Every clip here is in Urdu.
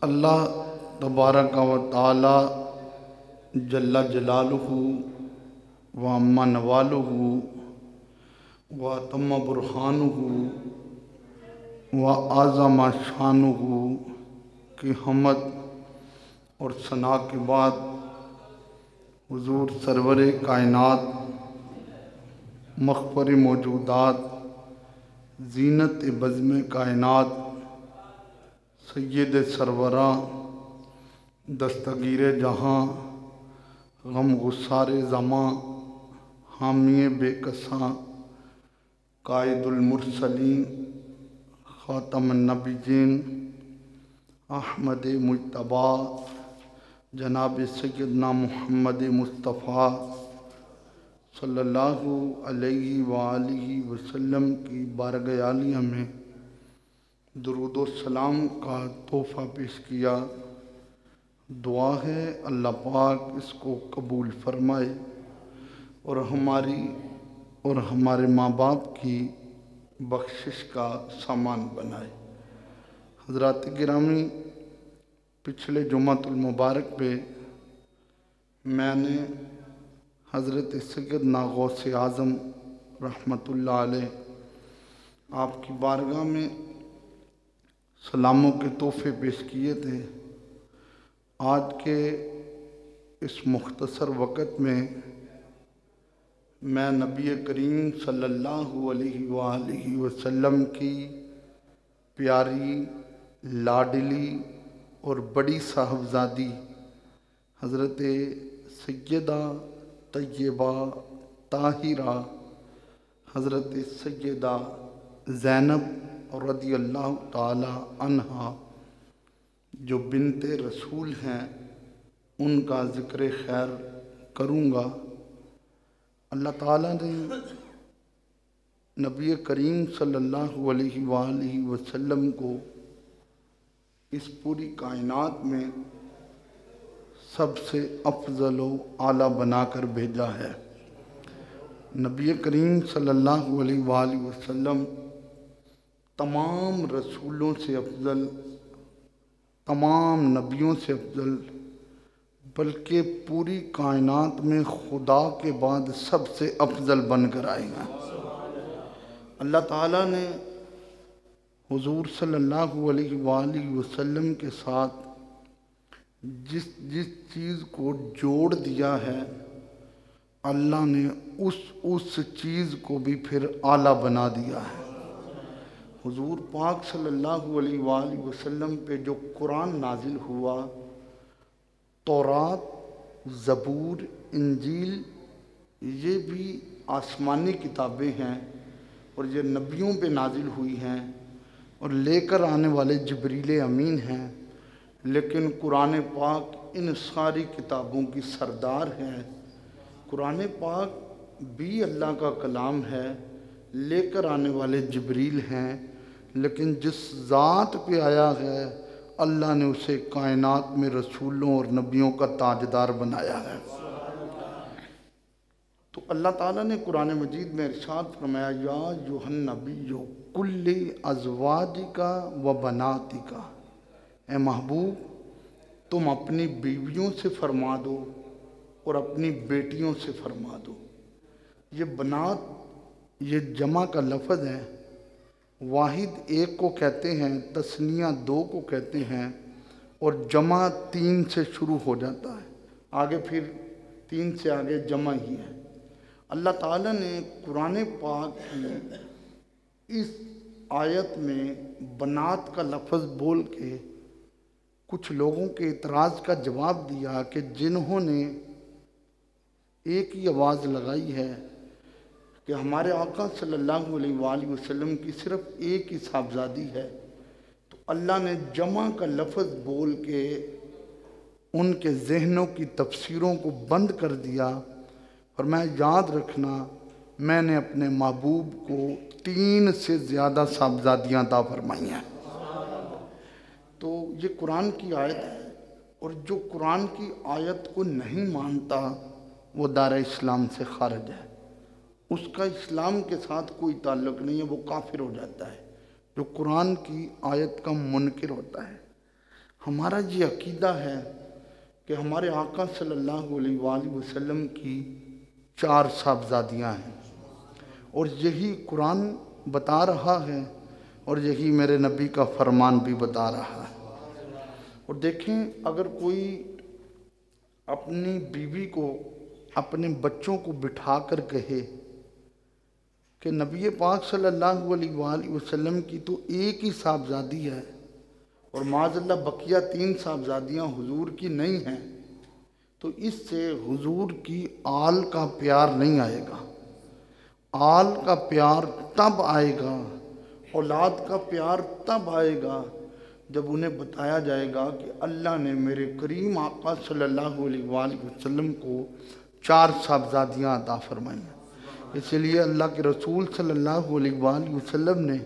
اللہ تبارک و تعالی جل جلالہ و عم نوالہ و تم برہانہ و اعظم شانہ کی حمد اور ثنا کے بعد حضور سرور کائنات، مغفر موجودات، زینت بزم کائنات، سید سروراں، دستگیر جہاں، غم گسار زماں، حامی بے کساں، قائد المرسلین، خاتم النبیین، احمد مجتبی جناب سیدنا محمد مصطفیٰ صلی اللہ علیہ وآلہ وسلم کی بارگاہ عالیہ میں درود و سلام کا تحفہ پیش کیا۔ دعا ہے اللہ پاک اس کو قبول فرمائے اور ہماری اور ہمارے ماں باپ کی بخشش کا سامان بنائے۔ حضرات گرامی، پچھلے جمعۃ المبارک پہ میں نے حضرت سیدنا غوث اعظم رحمۃ اللہ علیہ آپ کی بارگاہ میں سلاموں کے تحفے پیش کیے تھے۔ آج کے اس مختصر وقت میں نبی کریم صلی اللہ علیہ وآلہ وسلم کی پیاری، لاڈلی اور بڑی صاحبزادی حضرت سیدہ طیبہ طاہرہ حضرت سیدہ زینب رضی اللہ تعالی عنہا جو بنت رسول ہیں، ان کا ذکر خیر کروں گا۔ اللہ تعالیٰ نے نبی کریم صلی اللہ علیہ وآلہ وسلم کو اس پوری کائنات میں سب سے افضل و اعلیٰ بنا کر بھیجا ہے۔ نبی کریم صلی اللہ علیہ وآلہ وسلم تمام رسولوں سے افضل، تمام نبیوں سے افضل، بلکہ پوری کائنات میں خدا کے بعد سب سے افضل بن کر آئے ہیں۔ اللہ تعالیٰ نے حضور صلی اللہ علیہ وآلہ وسلم کے ساتھ جس چیز کو جوڑ دیا ہے، اللہ نے اس چیز کو بھی پھر اعلیٰ بنا دیا ہے۔ حضور پاک صلی اللہ علیہ وآلہ وسلم پہ جو قرآن نازل ہوا، تورات، زبور، انجیل، یہ بھی آسمانی کتابیں ہیں اور یہ نبیوں پہ نازل ہوئی ہیں اور لے کر آنے والے جبریل امین ہیں، لیکن قرآن پاک ان ساری کتابوں کی سردار ہے۔ قرآن پاک بھی اللہ کا کلام ہے، لے کر آنے والے جبریل ہیں، لیکن جس ذات پہ آیا ہے اللہ نے اسے کائنات میں رسولوں اور نبیوں کا تاجدار بنایا ہے۔ تو اللہ تعالیٰ نے قرآن مجید میں ارشاد فرمایا، یا ایھا النبی قل ازواجک و بناتک، اے محبوب تم اپنی بیویوں سے فرما دو اور اپنی بیٹیوں سے فرما دو۔ یہ بنات یہ جمع کا لفظ ہے، واحد ایک کو کہتے ہیں، تثنیہ دو کو کہتے ہیں، اور جمع تین سے شروع ہو جاتا ہے، آگے پھر تین سے آگے جمع ہی ہے۔ اللہ تعالیٰ نے قرآن پاک کی اس آیت میں بنات کا لفظ بول کے کچھ لوگوں کے اعتراض کا جواب دیا کہ جنہوں نے ایک ہی آواز لگائی ہے کہ ہمارے آقا صلی اللہ علیہ وآلہ وسلم کی صرف ایک ہی صاحبزادی ہے، تو اللہ نے جمع کا لفظ بول کے ان کے ذہنوں کی تفسیروں کو بند کر دیا، اور میں یاد رکھنا میں نے اپنے محبوب کو 3 سے زیادہ صاحبزادیاں عطا فرمائی ہیں۔ تو یہ قرآن کی آیت ہے، اور جو قرآن کی آیت کو نہیں مانتا وہ دار اسلام سے خارج ہے، اس کا اسلام کے ساتھ کوئی تعلق نہیں ہے، وہ کافر ہو جاتا ہے۔ جو قرآن کی آیت کا منکر ہوتا ہے۔ ہمارا یہ عقیدہ ہے کہ ہمارے آقا صلی اللہ علیہ وآلہ وسلم کی 4 صاحبزادیاں ہیں، اور یہی قرآن بتا رہا ہے اور یہی میرے نبی کا فرمان بھی بتا رہا ہے۔ اور دیکھیں، اگر کوئی اپنی بیوی کو، اپنے بچوں کو بٹھا کر کہے کہ نبی پاک صلی اللہ علیہ وآلہ وسلم کی تو ایک ہی صاحبزادی ہے اور معاذ اللہ بقیہ 3 صاحبزادیاں حضور کی نہیں ہیں، تو اس سے حضور کی آل کا پیار نہیں آئے گا۔ آل کا پیار تب آئے گا، اولاد کا پیار تب آئے گا جب انہیں بتایا جائے گا کہ اللہ نے میرے کریم آقا صلی اللہ علیہ وآلہ وسلم کو 4 صاحبزادیاں عطا فرمائی ہیں۔ اس لیے اللہ کے رسول صلی اللہ علیہ وآلہ وسلم نے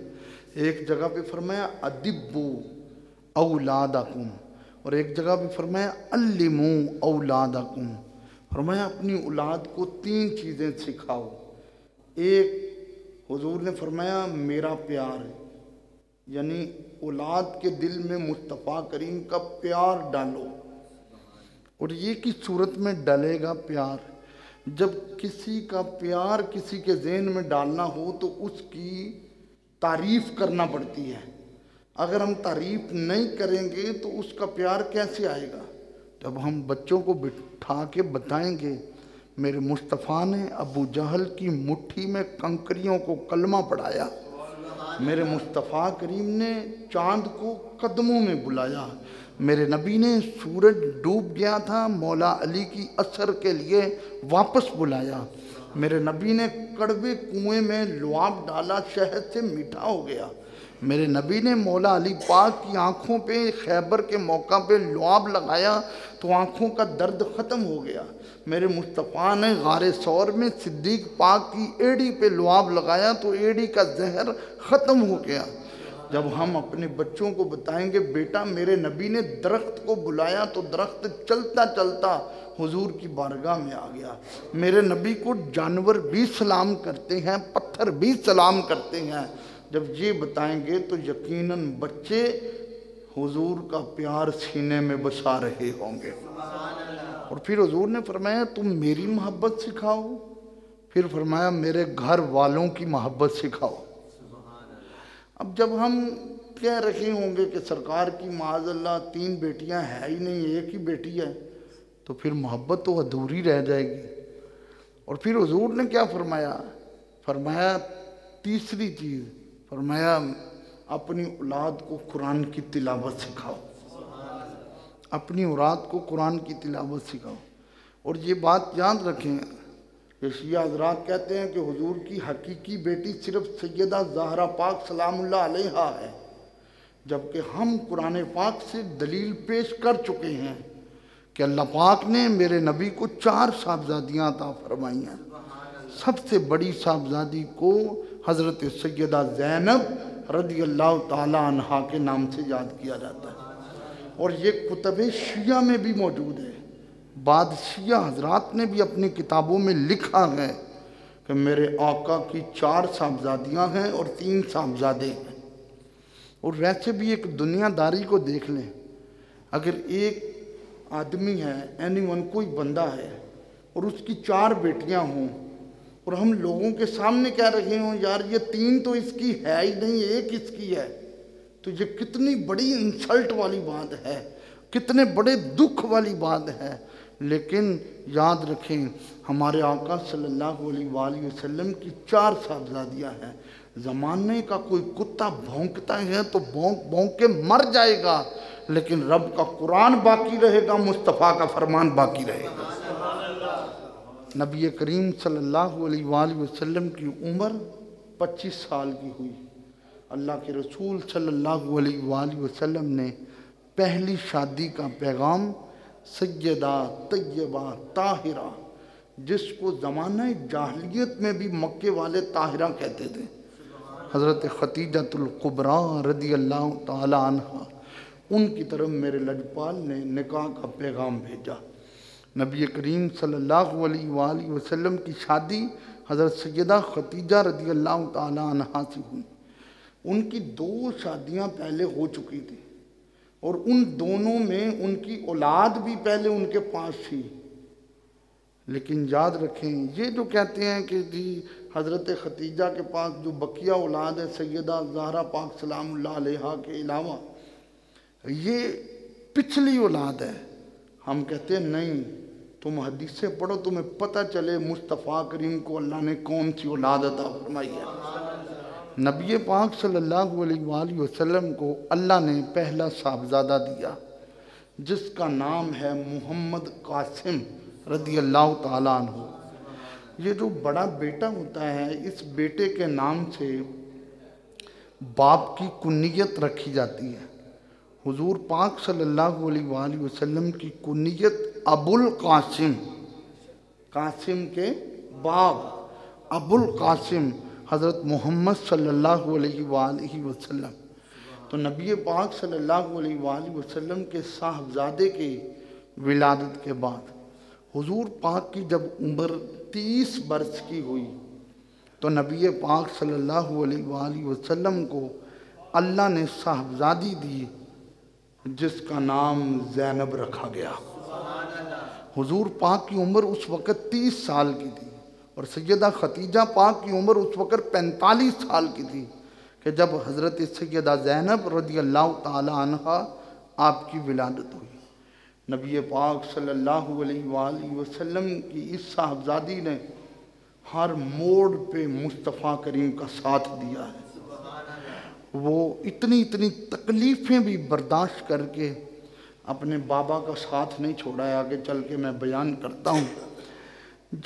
ایک جگہ پہ فرمایا ادبوا اولادکم، اور ایک جگہ پہ فرمایا علموا اولادکم، فرمایا اپنی اولاد کو 3 چیزیں سکھاؤ۔ ایک، حضور نے فرمایا میرا پیار، یعنی اولاد کے دل میں مصطفیٰ کریم کا پیار ڈالو۔ اور یہ کس صورت میں ڈالے گا پیار؟ جب کسی کا پیار کسی کے ذہن میں ڈالنا ہو تو اس کی تعریف کرنا پڑتی ہے۔ اگر ہم تعریف نہیں کریں گے تو اس کا پیار کیسے آئے گا؟ جب ہم بچوں کو بٹھا کے بتائیں گے میرے مصطفیٰ نے ابو جہل کی مٹھی میں کنکریوں کو کلمہ پڑھایا، میرے مصطفیٰ کریم نے چاند کو قدموں میں بلایا، میرے نبی نے سورج ڈوب گیا تھا مولا علی کی اثر کے لیے واپس بلایا، میرے نبی نے کڑوے کنویں میں لعاب ڈالا شہد سے میٹھا ہو گیا، میرے نبی نے مولا علی پاک کی آنکھوں پہ خیبر کے موقع پہ لعاب لگایا تو آنکھوں کا درد ختم ہو گیا، میرے مصطفیٰ نے غار ثور میں صدیق پاک کی ایڑی پہ لعاب لگایا تو ایڑی کا زہر ختم ہو گیا۔ جب ہم اپنے بچوں کو بتائیں گے بیٹا میرے نبی نے درخت کو بلایا تو درخت چلتا چلتا حضور کی بارگاہ میں آ گیا، میرے نبی کو جانور بھی سلام کرتے ہیں، پتھر بھی سلام کرتے ہیں۔ جب یہ بتائیں گے تو یقیناً بچے حضور کا پیار سینے میں بسا رہے ہوں گے۔ اور پھر حضور نے فرمایا تم میری محبت سکھاؤ، پھر فرمایا میرے گھر والوں کی محبت سکھاؤ۔ اب جب ہم کہہ رہے ہوں گے کہ سرکار کی معاذ اللہ 3 بیٹیاں ہیں ہی نہیں، ایک ہی بیٹی ہے، تو پھر محبت تو ادھوری رہ جائے گی۔ اور پھر حضور نے کیا فرمایا؟ فرمایا تیسری چیز، فرمایا اپنی اولاد کو قرآن کی تلاوت سکھاؤ، اپنی اولاد کو قرآن کی تلاوت سکھاؤ۔ اور یہ بات یاد رکھیں کہ شیعہ حضرات کہتے ہیں کہ حضور کی حقیقی بیٹی صرف سیدہ زہرا پاک سلام اللہ علیہا ہے، جبکہ ہم قرآن پاک سے دلیل پیش کر چکے ہیں کہ اللہ پاک نے میرے نبی کو 4 صاحبزادیاں عطا فرمائی ہیں۔ سب سے بڑی صاحبزادی کو حضرت سیدہ زینب رضی اللہ تعالی عنہا کے نام سے یاد کیا جاتا ہے، اور یہ کتب شیعہ میں بھی موجود ہے۔ بعد شیعہ حضرات نے بھی اپنی کتابوں میں لکھا ہے کہ میرے آقا کی 4 صاحبزادیاں ہیں اور 3 صاحبزادے ہیں۔ اور ویسے بھی ایک دنیا داری کو دیکھ لیں، اگر ایک آدمی ہے کوئی بندہ ہے اور اس کی 4 بیٹیاں ہوں اور ہم لوگوں کے سامنے کہہ رہے ہوں یار یہ 3 تو اس کی ہے ہی نہیں، ایک اس کی ہے، تو یہ کتنی بڑی انسلٹ والی بات ہے، کتنے بڑے دکھ والی بات ہے۔ لیکن یاد رکھیں ہمارے آقا صلی اللہ علیہ وآلہ وسلم کی 4 صاحبزادیاں ہیں۔ زمانے کا کوئی کتا بھونکتا ہے تو بھونک بھونک کے مر جائے گا، لیکن رب کا قرآن باقی رہے گا، مصطفیٰ کا فرمان باقی رہے گا۔ نبی کریم صلی اللہ علیہ وآلہ وسلم کی عمر 25 سال کی ہوئی۔ اللہ کے رسول صلی اللہ علیہ وآلہ وسلم نے پہلی شادی کا پیغام سیدہ طیبہ طاہرہ، جس کو زمانہ جاہلیت میں بھی مکے والے طاہرہ کہتے تھے، حضرت خدیجۃ الکبریٰ رضی اللہ تعالی عنہ، ان کی طرف میرے لجپال نے نکاح کا پیغام بھیجا۔ نبی کریم صلی اللہ علیہ وآلہ وسلم کی شادی حضرت سیدہ خدیجہ رضی اللہ تعالی عنہ سے ہوئی۔ ان کی 2 شادیاں پہلے ہو چکی تھی اور ان دونوں میں ان کی اولاد بھی پہلے ان کے پاس تھی. لیکن یاد رکھیں یہ جو کہتے ہیں کہ جی حضرت ختیجہ کے پاس جو بقیہ اولاد ہے سیدہ زہرا پاک سلام اللہ علیہا کے علاوہ یہ پچھلی اولاد ہے. ہم کہتے ہیں نہیں، تم حدیثیں پڑھو تمہیں پتہ چلے مصطفیٰ کریم کو اللہ نے کون سی اولاد عطا فرمائی ہے. نبی پاک صلی اللہ علیہ وآلہ وسلم کو اللہ نے پہلا صاحبزادہ دیا جس کا نام ہے محمد قاسم رضی اللہ تعالیٰ عنہ. یہ جو بڑا بیٹا ہوتا ہے اس بیٹے کے نام سے باپ کی کنیت رکھی جاتی ہے. حضور پاک صلی اللہ علیہ وآلہ وسلم کی کنیت ابو القاسم، قاسم کے باپ ابو القاسم حضرت محمد صلی اللہ علیہ وآلہ وسلم. تو نبی پاک صلی اللہ علیہ وآلہ وسلم کے صاحبزادے کی ولادت کے بعد حضور پاک کی جب عمر 30 برس کی ہوئی تو نبی پاک صلی اللہ علیہ وآلہ وسلم کو اللہ نے صاحبزادی دی جس کا نام زینب رکھا گیا. حضور پاک کی عمر اس وقت 30 سال کی تھی اور سیدہ ختیجہ پاک کی عمر اس وقت 45 سال کی تھی کہ جب حضرت سیدہ زینب رضی اللہ تعالی عنہ آپ کی ولادت ہوئی. نبی پاک صلی اللہ علیہ وآلہ وسلم کی اس صاحبزادی نے ہر موڑ پہ مصطفیٰ کریم کا ساتھ دیا ہے. وہ اتنی تکلیفیں بھی برداشت کر کے اپنے بابا کا ساتھ نہیں چھوڑا ہے. آگے چل کے میں بیان کرتا ہوں.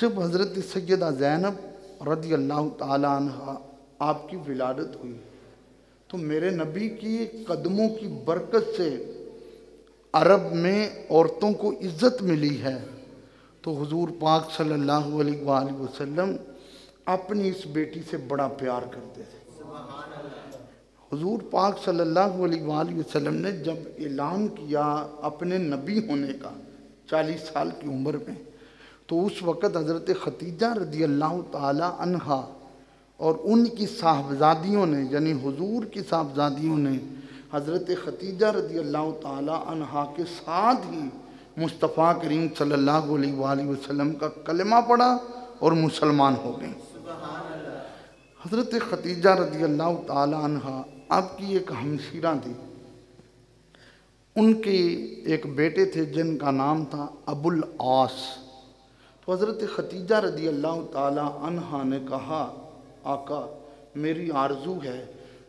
جب حضرت سیدہ زینب رضی اللہ تعالیٰ عنہ آپ کی ولادت ہوئی تو میرے نبی کی قدموں کی برکت سے عرب میں عورتوں کو عزت ملی ہے. تو حضور پاک صلی اللہ علیہ وآلہ وسلم اپنی اس بیٹی سے بڑا پیار کرتے تھے. حضور پاک صلی اللہ علیہ وآلہ وسلم نے جب اعلان کیا اپنے نبی ہونے کا 40 سال کی عمر میں تو اس وقت حضرت ختیجہ رضی اللہ تعالی عنہا اور ان کی صاحبزادیوں نے یعنی حضور کی صاحبزادیوں نے حضرت ختیجہ رضی اللہ تعالی عنہا کے ساتھ ہی مصطفیٰ کریم صلی اللہ علیہ وآلہ وسلم کا کلمہ پڑھا اور مسلمان ہو گئے. حضرت ختیجہ رضی اللہ تعالی عنہا آپ کی ایک ہمشیرہ تھی. ان کے ایک بیٹے تھے جن کا نام تھا ابو العاص. تو حضرت ختیجہ رضی اللہ تعالی عنہا نے کہا آقا میری آرزو ہے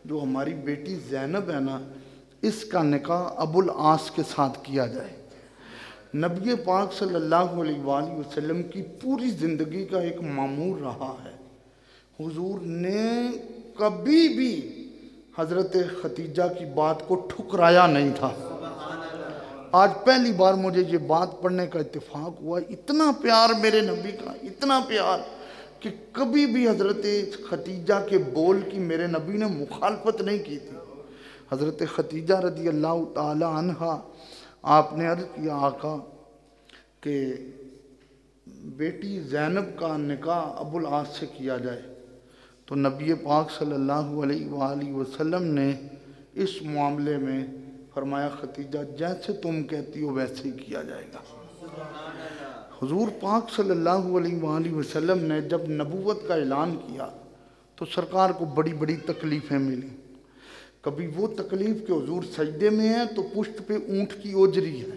جو ہماری بیٹی زینب ہے نا اس کا نکاح ابو العاص کے ساتھ کیا جائے. نبی پاک صلی اللہ علیہ وآلہ وسلم کی پوری زندگی کا ایک معمول رہا ہے. حضور نے کبھی بھی حضرت ختیجہ کی بات کو ٹھکرایا نہیں تھا. آج پہلی بار مجھے یہ بات پڑھنے کا اتفاق ہوا. اتنا پیار میرے نبی کا، اتنا پیار کہ کبھی بھی حضرت ختیجہ کے بول کی میرے نبی نے مخالفت نہیں کی تھی. حضرت ختیجہ رضی اللہ تعالی عنہا آپ نے عرض کیا آقا کہ بیٹی زینب کا نکاح ابو العاص سے کیا جائے. تو نبی پاک صلی اللہ علیہ وآلہ وسلم نے اس معاملے میں فرمایا ختیجہ جیسے تم کہتی ہو ویسے ہی کیا جائے گا. حضور پاک صلی اللہ علیہ وآلہ وسلم نے جب نبوت کا اعلان کیا تو سرکار کو بڑی بڑی تکلیفیں ملی. کبھی وہ تکلیف کہ حضور سجدے میں ہیں تو پشت پہ اونٹ کی اوجری ہے.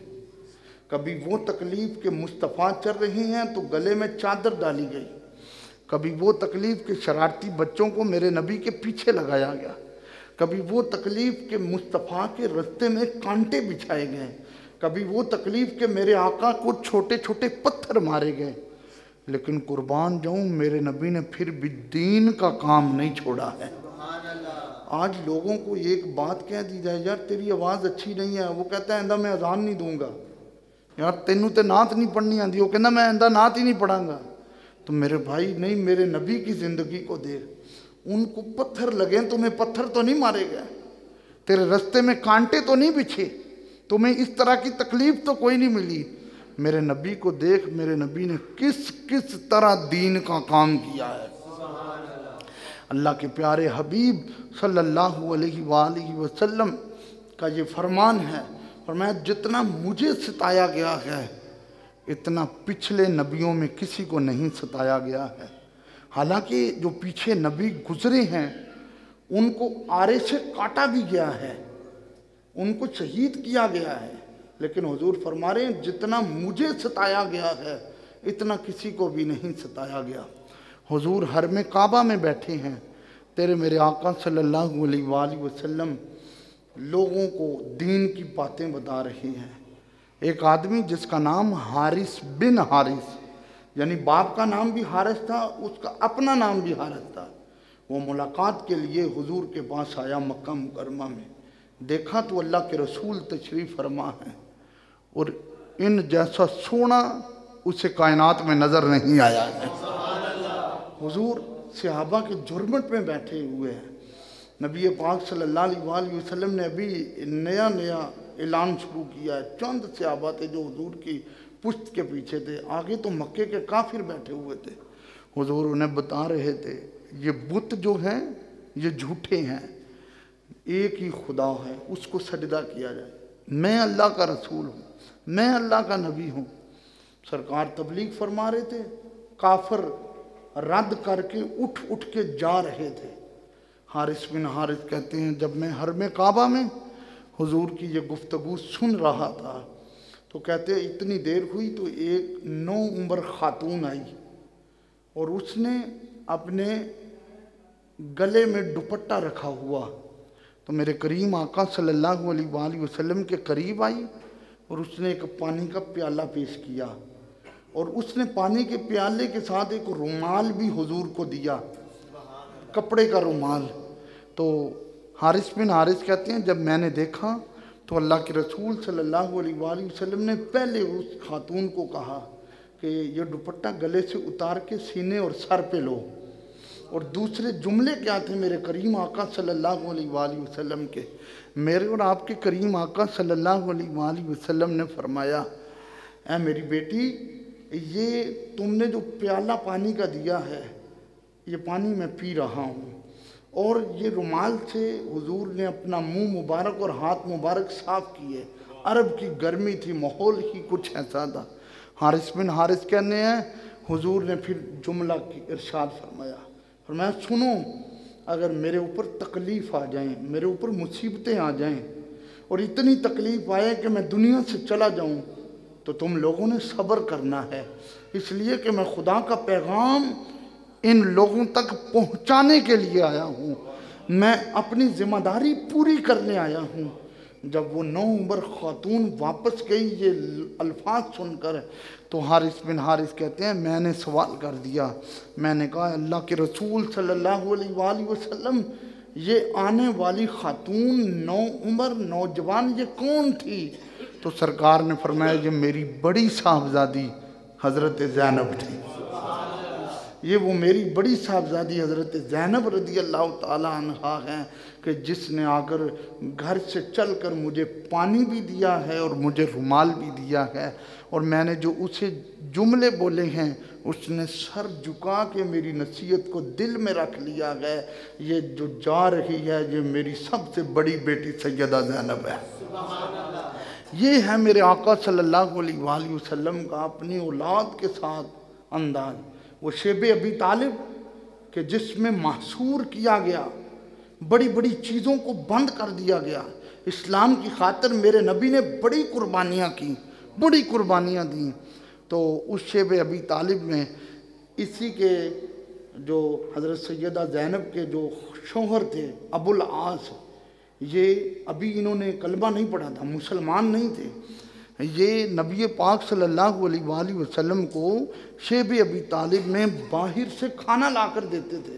کبھی وہ تکلیف کہ مصطفیٰ چل رہے ہیں تو گلے میں چادر ڈالی گئی. کبھی وہ تکلیف کہ شرارتی بچوں کو میرے نبی کے پیچھے لگایا گیا. کبھی وہ تکلیف کہ مصطفیٰ کے رستے میں کانٹے بچھائے گئے. کبھی وہ تکلیف کہ میرے آقا کو چھوٹے چھوٹے پتھر مارے گئے. لیکن قربان جاؤں میرے نبی نے پھر بھی دین کا کام نہیں چھوڑا ہے. آج لوگوں کو ایک بات کہہ دی جائے یار تیری آواز اچھی نہیں ہے، وہ کہتا ہے آئندہ میں اذان نہیں دوں گا. یار تینوں تے نعت نہیں پڑھنی آندی، وہ کہنا میں آئندہ نعت ہی نہیں پڑھاں گا. تو میرے بھائی نہیں، میرے نبی کی زندگی کو دیکھ. ان کو پتھر لگیں تمہیں پتھر تو نہیں مارے گئے، تیرے رستے میں کانٹے تو نہیں بچھے، تمہیں اس طرح کی تکلیف تو کوئی نہیں ملی. میرے نبی کو دیکھ میرے نبی نے کس طرح دین کا کام کیا ہے. اللہ کے پیارے حبیب صلی اللہ علیہ وآلہ وسلم کا یہ فرمان ہے فرمایا جتنا مجھے ستایا گیا ہے اتنا پچھلے نبیوں میں کسی کو نہیں ستایا گیا ہے۔ حالانکہ جو پیچھے نبی گزرے ہیں ان کو آرے سے کاٹا بھی گیا ہے، ان کو شہید کیا گیا ہے، لیکن حضور فرما رہے ہیں جتنا مجھے ستایا گیا ہے اتنا کسی کو بھی نہیں ستایا گیا۔ حضور حرم کعبہ میں بیٹھے ہیں، تیرے میرے آقا صلی اللہ علیہ وآلہ وسلم لوگوں کو دین کی باتیں بتا رہے ہیں۔ ایک آدمی جس کا نام حارث بن حارث، یعنی باپ کا نام بھی حارث تھا، اس کا اپنا نام بھی حارث تھا، وہ ملاقات کے لیے حضور کے پاس آیا مکہ مکرمہ میں۔ دیکھا تو اللہ کے رسول تشریف فرما ہے، اور ان جیسا سونا اسے کائنات میں نظر نہیں آیا ہے۔ حضور صحابہ کے جرمٹ میں بیٹھے ہوئے ہیں، نبی پاک صلی اللہ علیہ وآلہ وسلم نے ابھی نیا اعلان شروع کیا ہے۔ چند صحابہ تھے جو حضور کی پشت کے پیچھے تھے، آگے تو مکے کے کافر بیٹھے ہوئے تھے۔ حضور انہیں بتا رہے تھے یہ بت جو ہیں یہ جھوٹے ہیں، ایک ہی خدا ہے، اس کو سجدہ کیا جائے، میں اللہ کا رسول ہوں، میں اللہ کا نبی ہوں۔ سرکار تبلیغ فرما رہے تھے، کافر رد کر کے اٹھ کے جا رہے تھے۔ حارث بن حارث کہتے ہیں جب میں حرم کعبہ میں حضور کی یہ گفتگو سن رہا تھا تو کہتے ہیں اتنی دیر ہوئی تو ایک نو عمر خاتون آئی اور اس نے اپنے گلے میں دوپٹہ رکھا ہوا، تو میرے کریم آقا صلی اللہ علیہ وآلہ وسلم کے قریب آئی اور اس نے ایک پانی کا پیالہ پیش کیا، اور اس نے پانی کے پیالے کے ساتھ ایک رومال بھی حضور کو دیا، کپڑے کا رومال۔ تو حارث بن حارث کہتے ہیں جب میں نے دیکھا تو اللہ کے رسول صلی اللہ علیہ وآلہ وسلم نے پہلے اس خاتون کو کہا کہ یہ دوپٹہ گلے سے اتار کے سینے اور سر پہ لو، اور دوسرے جملے کیا تھے میرے کریم آقا صلی اللہ علیہ وآلہ وسلم کے؟ میرے اور آپ کے کریم آقا صلی اللہ علیہ وآلہ وسلم نے فرمایا اے میری بیٹی، یہ تم نے جو پیالہ پانی کا دیا ہے یہ پانی میں پی رہا ہوں، اور یہ رومال سے حضور نے اپنا منہ مبارک اور ہاتھ مبارک صاف کیے۔ عرب کی گرمی تھی، ماحول ہی کچھ ایسا تھا۔ حارث بن حارث کہنے ہیں حضور نے پھر جملہ کی ارشاد فرمایا سنو، اگر میرے اوپر تکلیف آ جائیں، میرے اوپر مصیبتیں آ جائیں اور اتنی تکلیف آئے کہ میں دنیا سے چلا جاؤں تو تم لوگوں نے صبر کرنا ہے، اس لیے کہ میں خدا کا پیغام ان لوگوں تک پہنچانے کے لیے آیا ہوں، میں اپنی ذمہ داری پوری کرنے آیا ہوں۔ جب وہ نو عمر خاتون واپس گئی یہ الفاظ سن کر تو حارث بن حارث کہتے ہیں میں نے سوال کر دیا، میں نے کہا اللہ کے رسول صلی اللہ علیہ وآلہ وسلم یہ آنے والی خاتون نو عمر نوجوان یہ کون تھی؟ تو سرکار نے فرمایا یہ میری بڑی صاحبزادی حضرت زینب تھی، یہ وہ میری بڑی صاحبزادی حضرت زینب رضی اللہ تعالی عنہا ہیں کہ جس نے آ کر گھر سے چل کر مجھے پانی بھی دیا ہے اور مجھے رومال بھی دیا ہے، اور میں نے جو اسے جملے بولے ہیں اس نے سر جھکا کے میری نصیحت کو دل میں رکھ لیا ہے، یہ جو جا رہی ہے یہ میری سب سے بڑی بیٹی سیدہ زینب ہے۔ یہ ہے میرے آقا صلی اللہ علیہ وآلہ وسلم کا اپنی اولاد کے ساتھ انداز، وہ شیب ابی طالب کہ جس میں محصور کیا گیا، بڑی بڑی چیزوں کو بند کر دیا گیا، اسلام کی خاطر میرے نبی نے بڑی قربانیاں کی، بڑی قربانیاں دیں۔ تو اس شیب ابی طالب میں اسی کے جو حضرت سیدہ زینب کے جو شوہر تھے ابو العاص، یہ ابھی انہوں نے کلمہ نہیں پڑھا تھا، مسلمان نہیں تھے، یہ نبی پاک صلی اللہ علیہ وآلہ وسلم کو شیب ابی طالب میں باہر سے کھانا لا کر دیتے تھے،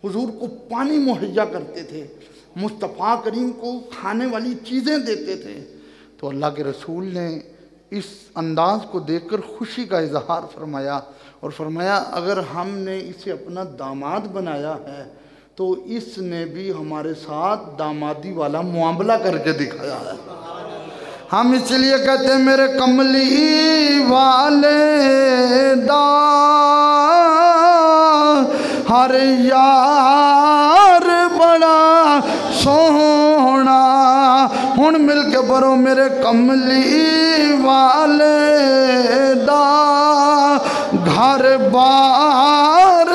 حضور کو پانی مہیا کرتے تھے، مصطفیٰ کریم کو کھانے والی چیزیں دیتے تھے۔ تو اللہ کے رسول نے اس انداز کو دیکھ کر خوشی کا اظہار فرمایا اور فرمایا اگر ہم نے اسے اپنا داماد بنایا ہے تو اس نے بھی ہمارے ساتھ دامادی والا معاملہ کر کے دکھایا ہے۔ ہم اس لیے کہتے ہیں میرے کملی والے دا ہر یار بڑا سونا، ہن مل کے پڑھو میرے کملی والے دا گھر بار،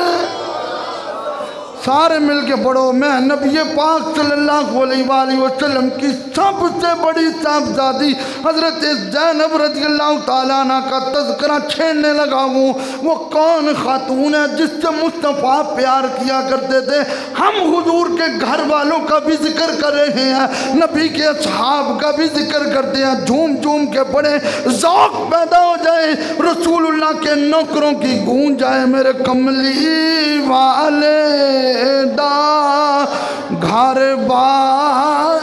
سارے مل کے پڑھو، میں نبی پاک صلی اللہ علیہ وآلہ وسلم کی سب سے بڑی صاحبزادی حضرت زینب رضی اللہ تعالیٰ عنہ کا تذکرہ چھیڑنے لگا ہوں۔ وہ کون خاتون ہے جس سے مصطفیٰ پیار کیا کرتے تھے؟ ہم حضور کے گھر والوں کا بھی ذکر کر رہے ہیں، نبی کے اصحاب کا بھی ذکر کرتے ہیں، جھوم جھوم کے پڑھیں، ذوق پیدا ہو جائے، رسول اللہ کے نوکروں کی گونج جائے میرے کملی والے دا گھر بار۔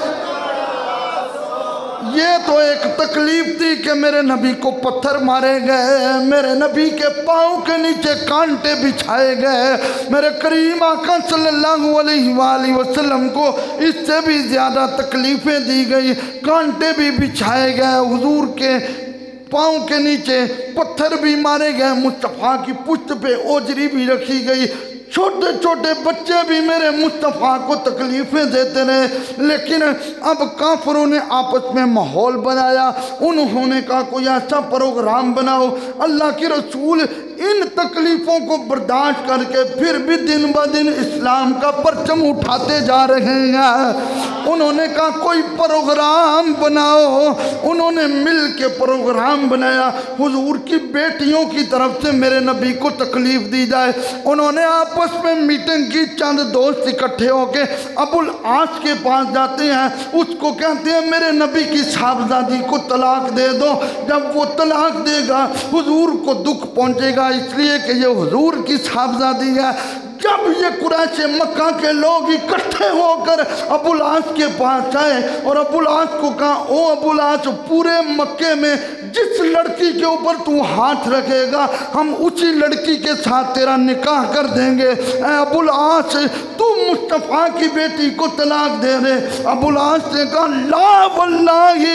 یہ تو ایک تکلیف تھی کہ میرے نبی کو پتھر مارے گئے، میرے نبی کے پاؤں کے نیچے کانٹے بچھائے گئے، میرے کریم آقا صلی اللہ علیہ وآلہ وسلم کو اس سے بھی زیادہ تکلیفیں دی گئی، کانٹے بھی بچھائے گئے، حضور کے پاؤں کے نیچے پتھر بھی مارے گئے، مصطفیٰ کی پشت پہ اوجری بھی رکھی گئی، چھوٹے چھوٹے بچے بھی میرے مصطفیٰ کو تکلیفیں دیتے رہے۔ لیکن اب کافروں نے آپس میں ماحول بنایا، انہوں نے کہا کوئی ایسا پروگرام بناؤ، اللہ کی رسول ان تکلیفوں کو برداشت کر کے پھر بھی دن بہ دن اسلام کا پرچم اٹھاتے جا رہے ہیں۔ انہوں نے کہا کوئی پروگرام بناؤ، انہوں نے مل کے پروگرام بنایا، حضور کی بیٹیوں کی طرف سے میرے نبی کو تکلیف دی جائے۔ انہوں نے آپس میں میٹنگ کی، چند دوست اکٹھے ہو کے ابو العاص کے پاس جاتے ہیں، اس کو کہتے ہیں میرے نبی کی صاحبزادی کو طلاق دے دو، جب وہ طلاق دے گا حضور کو دکھ پہنچے گا، اس لیے کہ یہ حضور کی صاحبزادی ہے۔ جب یہ قریش مکہ کے لوگ اکٹھے ہو کر ابو العاص کے پاس آئے اور ابو العاص کو کہا او ابو العاص، پورے مکے میں جس لڑکی کے اوپر تو ہاتھ رکھے گا ہم اسی لڑکی کے ساتھ تیرا نکاح کر دیں گے۔ اے ابو العاص تو مصطفیٰ کی بیٹی کو طلاق دے رہے؟ ابو العاص نے کہا لا واللہ،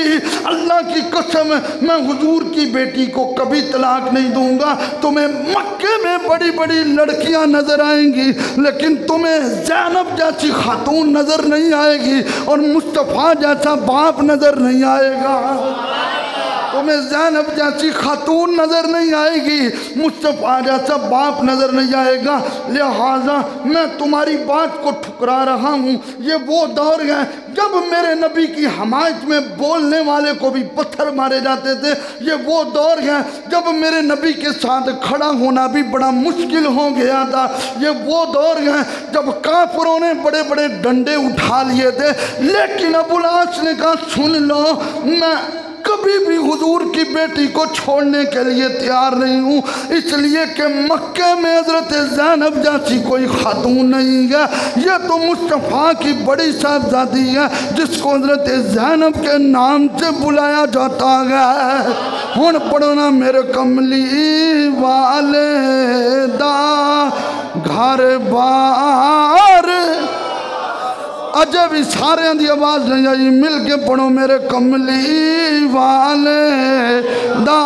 اللہ کی قسم میں حضور کی بیٹی کو کبھی طلاق نہیں دوں گا۔ تمہیں مکے میں بڑی بڑی لڑکیاں نظر آئیں گی لیکن تمہیں زینب جیسی خاتون نظر نہیں آئے گی اور مصطفیٰ جیسا باپ نظر نہیں آئے گا۔ تمہیں زینب جیسی خاتون نظر نہیں آئے گی، مصطفیٰ جیسا باپ نظر نہیں آئے گا، لہٰذا میں تمہاری بات کو ٹھکرا رہا ہوں۔ یہ وہ دور ہے جب میرے نبی کی حمایت میں بولنے والے کو بھی پتھر مارے جاتے تھے، یہ وہ دور ہے جب میرے نبی کے ساتھ کھڑا ہونا بھی بڑا مشکل ہو گیا تھا، یہ وہ دور ہے جب کافروں نے بڑے بڑے ڈنڈے اٹھا لیے تھے۔ لیکن ابو العاص نے کہا سن لو، میں کبھی بھی حضور کی بیٹی کو چھوڑنے کے لیے تیار نہیں ہوں، اس لیے کہ مکے میں حضرت زینب جیسی کوئی خاتون نہیں ہے، یہ تو مصطفیٰ کی بڑی صاحبزادی ہے جس کو حضرت زینب کے نام سے بلایا جاتا ہے۔ ہن پڑھنا میرے کملی والے دا گھر بار، اجے بھی سارے دی آواز نہیں آئی، مل کے پڑھو میرے کملی والے دا۔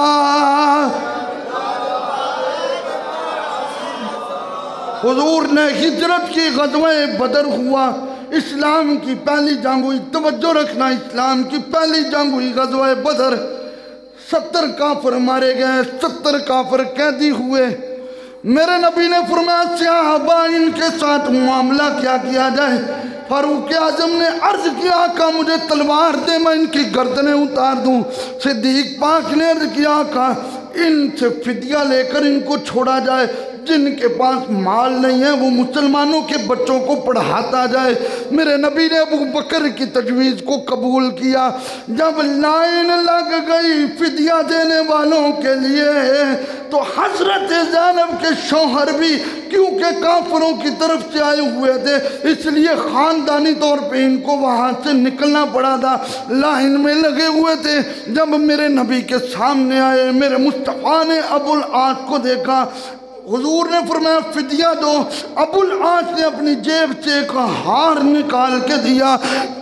حضور نے ہجرت کی، غزوہ بدر ہوا، اسلام کی پہلی جنگ ہوئی، توجہ رکھنا، اسلام کی پہلی جنگ ہوئی غزوہ بدر، 70 کافر مارے گئے، 70 کافر قیدی ہوئے۔ میرے نبی نے فرمایا صحابہ ان کے ساتھ معاملہ کیا کیا جائے؟ فاروق اعظم نے عرض کیا آقا مجھے تلوار دے میں ان کی گردنیں اتار دوں۔ صدیق پاک نے عرض کیا آقا ان سے فدیہ لے کر ان کو چھوڑا جائے، جن کے پاس مال نہیں ہے وہ مسلمانوں کے بچوں کو پڑھاتا جائے۔ میرے نبی نے ابو بکر کی تجویز کو قبول کیا۔ جب لائن لگ گئی فدیہ دینے والوں کے لیے تو حضرت زینب کے شوہر بھی کیونکہ کافروں کی طرف سے آئے ہوئے تھے اس لیے خاندانی طور پہ ان کو وہاں سے نکلنا پڑا تھا، لائن میں لگے ہوئے تھے۔ جب میرے نبی کے سامنے آئے، میرے مصطفیٰ نے ابو العاص کو دیکھا، حضور نے فرمایا فدیہ دو۔ ابو العاص نے اپنی جیب سے ایک ہار نکال کے دیا،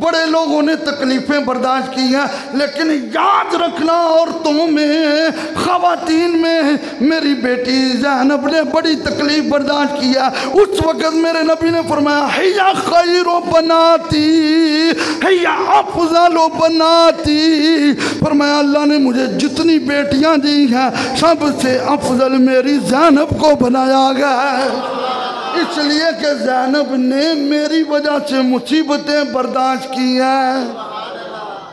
بڑے لوگوں نے تکلیفیں برداشت کی ہیں، لیکن یاد رکھنا عورتوں میں، خواتین میں میری بیٹی زینب نے بڑی تکلیف برداشت کی ہے۔ اس وقت میرے نبی نے فرمایا ہیا خیر و بناتی، ہیا افضل و بناتی، فرمایا اللہ نے مجھے جتنی بیٹیاں دی ہیں سب سے افضل میری زینب کو بنایا گیا ہے، اس لیے کہ زینب نے میری وجہ سے مصیبتیں برداشت کی ہیں۔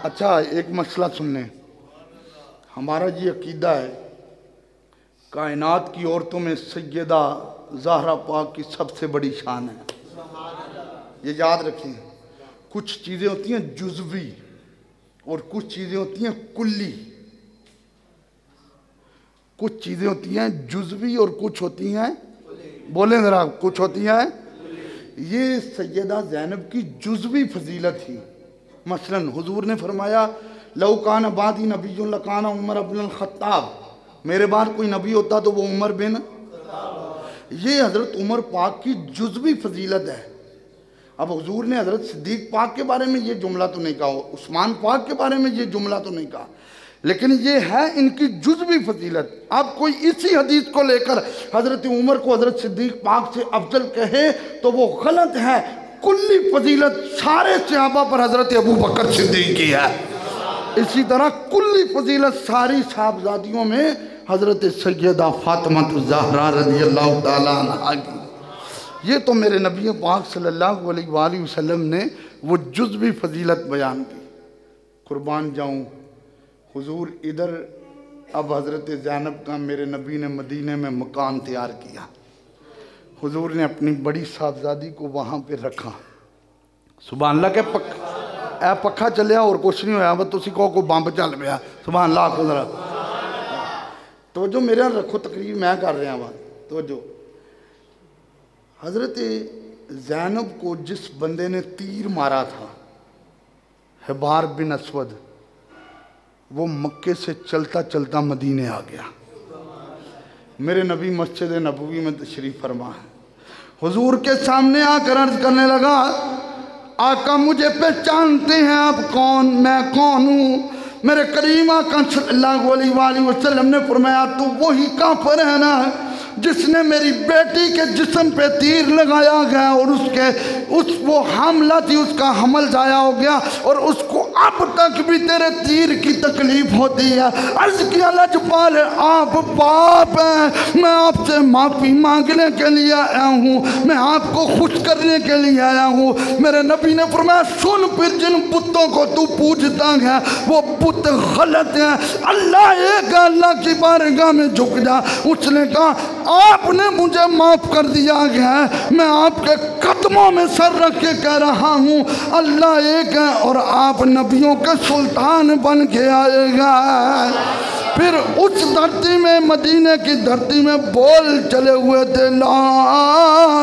اچھا ایک مسئلہ سننے، ہمارا یہ عقیدہ ہے کائنات کی عورتوں میں سیدہ زہرا پاک کی سب سے بڑی شان ہے۔ یہ یاد رکھیں، کچھ چیزیں ہوتی ہیں جزوی اور کچھ چیزیں ہوتی ہیں کلی، کچھ چیزیں ہوتی ہیں جزوی اور کچھ ہوتی ہیں، بولیں ذرا، کچھ ہوتی ہیں۔ یہ سیدہ زینب کی جزوی فضیلت تھی۔ مثلا حضور نے فرمایا لو کان بعدی نبی لکان عمر بن الخطاب، میرے بعد کوئی نبی ہوتا تو وہ عمر بن، یہ حضرت عمر پاک کی جزوی فضیلت ہے۔ اب حضور نے حضرت صدیق پاک کے بارے میں یہ جملہ تو نہیں کہا، عثمان پاک کے بارے میں یہ جملہ تو نہیں کہا، لیکن یہ ہے ان کی جزوی فضیلت۔ اب کوئی اسی حدیث کو لے کر حضرت عمر کو حضرت صدیق پاک سے افضل کہے تو وہ غلط ہے۔ کلی فضیلت سارے صحابہ پر حضرت ابو بکر صدیق کی ہے، اسی طرح کلی فضیلت ساری صحابزادیوں میں حضرت سیدہ فاطمہ الزہرا رضی اللہ تعالیٰ عنہ کی۔ یہ تو میرے نبی پاک صلی اللہ علیہ وآلہ وسلم نے وہ جزوی فضیلت بیان کی۔ قربان جاؤں حضور ادھر، اب حضرت زینب کا میرے نبی نے مدینے میں مکان تیار کیا، حضور نے اپنی بڑی صاحبزادی کو وہاں پہ رکھا۔ سبحان اللہ، کہ اے پکھا چلیا اور کچھ نہیں ہویا، بس تسی کو بمب چل پیا۔ سبحان اللہ کو ذرا توجہ میرے یہاں رکھو، تقریر میں کر رہا ہوں توجہ۔ حضرت زینب کو جس بندے نے تیر مارا تھا، حبار بن اسود، وہ مکے سے چلتا چلتا مدینے آ گیا۔ میرے نبی مسجد نبوی میں تشریف فرما ہے، حضور کے سامنے آ کر عرض کرنے لگا آقا مجھے پہچانتے ہیں آپ کون، میں کون ہوں؟ میرے کریم آقا صلی اللہ علیہ وآلہ وسلم نے فرمایا تو وہی کافر ہے نا جس نے میری بیٹی کے جسم پہ تیر لگایا گیا اور وہ حاملہ تھی، اس کا حمل ضائع ہو گیا اور اس کو اب تک بھی تیرے تیر کی تکلیف ہوتی ہے۔ عرض کیا لجپال آپ باپ ہیں، میں آپ سے معافی مانگنے کے لیے آیا ہوں، میں آپ کو خوش کرنے کے لیے آیا ہوں۔ میرے نبی نے فرمایا سن پھر جن بتوں کو تو پوجتا ہے وہ بت غلط ہیں، اللہ ایک ہے، اللہ کی بارگاہ میں جھک جا۔ اس نے کہا آپ نے مجھے معاف کر دیا گیا ہے، میں آپ کے قدموں میں سر رکھ کے کہہ رہا ہوں اللہ ایک ہے اور آپ نبیوں کے سلطان بن کے آئے گا۔ پھر اس دھرتی میں، مدینے کی دھرتی میں بول چلے ہوئے تھے لا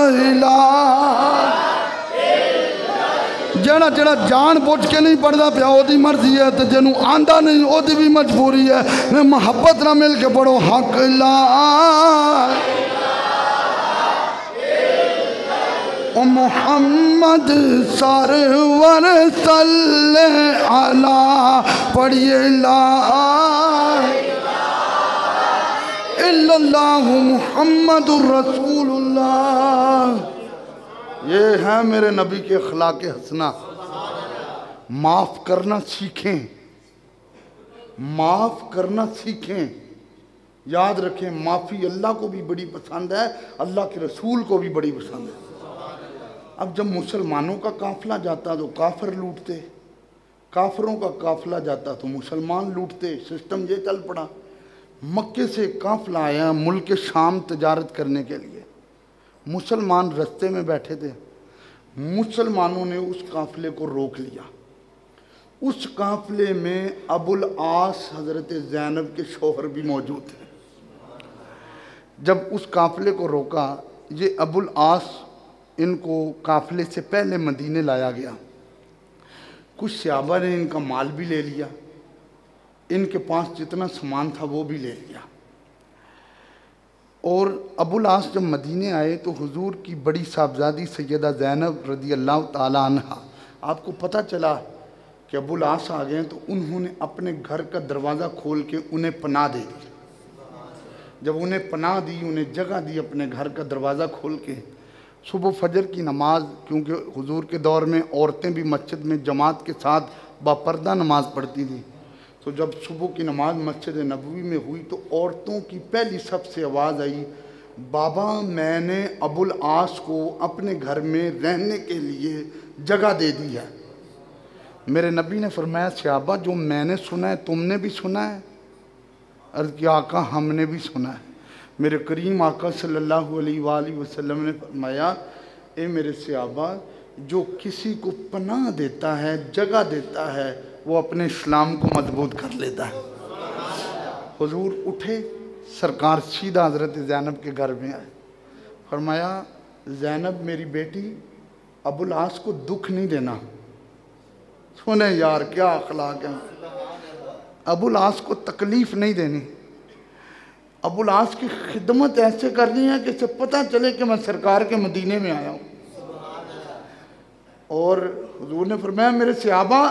الہ، جڑا جڑا جان بوجھ کے نہیں پڑھدا پیا او دی مرضی ہے، تے جنوں آندا نہیں او دی بھی مجبوری ہے۔ میں محبت نہ مل کے پڑھو حق لا محمد سرور صلی علی، پڑھیے لا الا اللہ محمد الرسول اللہ۔ یہ ہے میرے نبی کے اخلاق حسنہ۔ معاف کرنا سیکھیں، معاف کرنا سیکھیں، یاد رکھیں معافی اللہ کو بھی بڑی پسند ہے، اللہ کے رسول کو بھی بڑی پسند ہے۔ اب جب مسلمانوں کا قافلہ جاتا تو کافر لوٹتے، کافروں کا قافلہ جاتا تو مسلمان لوٹتے، سسٹم یہ چل پڑا۔ مکے سے قافلہ آیا ملک شام تجارت کرنے کے لیے، مسلمان رستے میں بیٹھے تھے، مسلمانوں نے اس قافلے کو روک لیا۔ اس قافلے میں ابو العاص حضرت زینب کے شوہر بھی موجود تھے۔ جب اس قافلے کو روکا، یہ ابو العاص ان کو قافلے سے پہلے مدینے لایا گیا، کچھ صحابہ نے ان کا مال بھی لے لیا، ان کے پاس جتنا سامان تھا وہ بھی لے لیا۔ اور ابو العاص جب مدینے آئے تو حضور کی بڑی صاحبزادی سیدہ زینب رضی اللہ تعالیٰ عنہ آپ کو پتہ چلا کہ ابو العاص آ گئے تو انہوں نے اپنے گھر کا دروازہ کھول کے انہیں پناہ دے دی. جب انہیں پناہ دی، انہیں جگہ دی اپنے گھر کا دروازہ کھول کے، صبح فجر کی نماز، کیونکہ حضور کے دور میں عورتیں بھی مسجد میں جماعت کے ساتھ باپردہ نماز پڑھتی تھی، تو جب صبح کی نماز مسجد نبوی میں ہوئی تو عورتوں کی پہلی صف سے آواز آئی، بابا میں نے ابو العاص کو اپنے گھر میں رہنے کے لیے جگہ دے دی ہے. میرے نبی نے فرمایا صحابہ جو میں نے سنا ہے تم نے بھی سنا ہے؟ عرض کیا آقا ہم نے بھی سنا ہے. میرے کریم آقا صلی اللہ علیہ وآلہ وسلم نے فرمایا اے میرے صحابہ جو کسی کو پناہ دیتا ہے، جگہ دیتا ہے، وہ اپنے اسلام کو مضبوط کر لیتا ہے. حضور اٹھے، سرکار سیدھا حضرت زینب کے گھر میں آئے، فرمایا زینب میری بیٹی ابو العاص کو دکھ نہیں دینا. سنیں یار کیا اخلاق ہے، ابو العاص کو تکلیف نہیں دینی، ابو العاص کی خدمت ایسے کرنی ہے کہ اسے پتہ چلے کہ میں سرکار کے مدینے میں آیا ہوں. اور حضور نے فرمایا میرے صحابہ